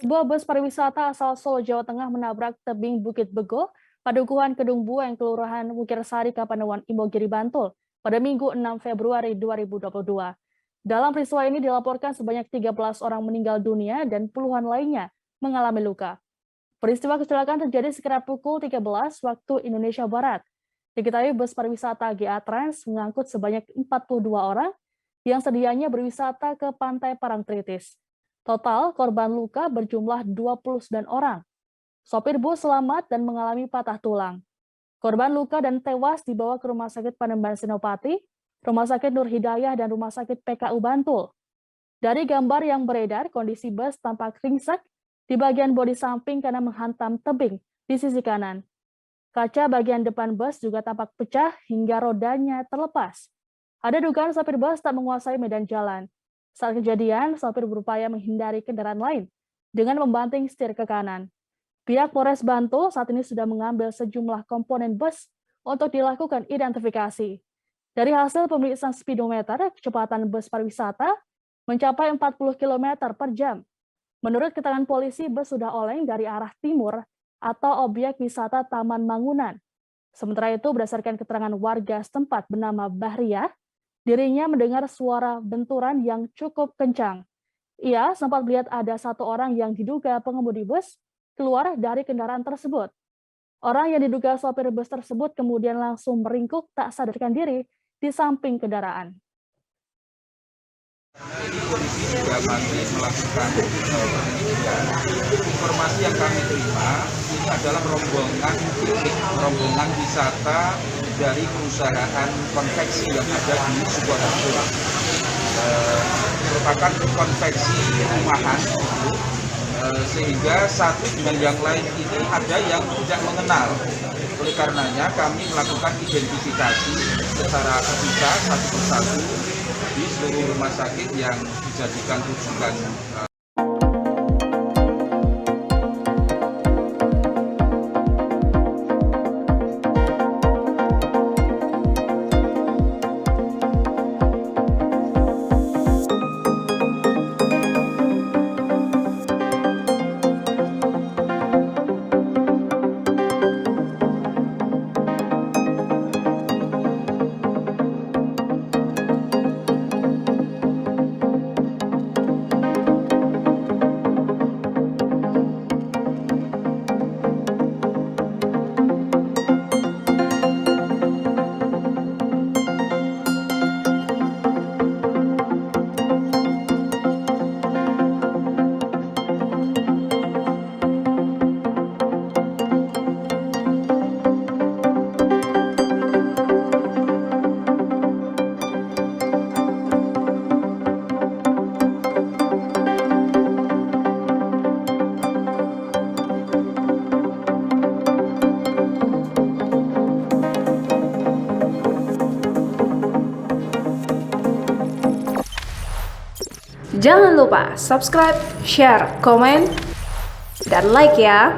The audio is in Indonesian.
Sebuah bus pariwisata asal Solo, Jawa Tengah menabrak tebing Bukit Bego, Padukuhan Kedung Bueng, Kelurahan Wukirsari, Kapanewon, Imogiri, Bantul, pada Minggu 6 Februari 2022. Dalam peristiwa ini dilaporkan sebanyak 13 orang meninggal dunia dan puluhan lainnya mengalami luka. Peristiwa kecelakaan terjadi sekitar pukul 13 waktu Indonesia Barat. Diketahui bus pariwisata GA Trans mengangkut sebanyak 42 orang yang sedianya berwisata ke Pantai Parangtritis. Total korban luka berjumlah 29 orang. Sopir bus selamat dan mengalami patah tulang. Korban luka dan tewas dibawa ke Rumah Sakit Panembahan Senopati, Rumah Sakit Nur Hidayah, dan Rumah Sakit PKU Bantul. Dari gambar yang beredar, kondisi bus tampak ringsek di bagian bodi samping karena menghantam tebing di sisi kanan. Kaca bagian depan bus juga tampak pecah hingga rodanya terlepas. Ada dugaan sopir bus tak menguasai medan jalan. Saat kejadian, sopir berupaya menghindari kendaraan lain dengan membanting setir ke kanan. Pihak Polres Bantul saat ini sudah mengambil sejumlah komponen bus untuk dilakukan identifikasi. Dari hasil pemeriksaan speedometer, kecepatan bus pariwisata mencapai 40 km per jam. Menurut keterangan polisi, bus sudah oleng dari arah timur atau objek wisata Taman Mangunan. Sementara itu, berdasarkan keterangan warga setempat bernama Bahriah, dirinya mendengar suara benturan yang cukup kencang. Ia sempat melihat ada satu orang yang diduga pengemudi bus keluar dari kendaraan tersebut. Orang yang diduga sopir bus tersebut kemudian langsung meringkuk tak sadarkan diri di samping kendaraan. Ini polisi juga masih melakukan penyelidikan. Informasi yang kami terima ini adalah rombongan wisata dari perusahaan konveksi yang ada di Sukoharjo. Merupakan konveksi rumahan, sehingga satu dengan yang lain ini ada yang tidak mengenal. Oleh karenanya kami melakukan identifikasi secara terpisah satu persatu di seluruh rumah sakit yang dijadikan rujukan. Jangan lupa subscribe, share, komen, dan like ya.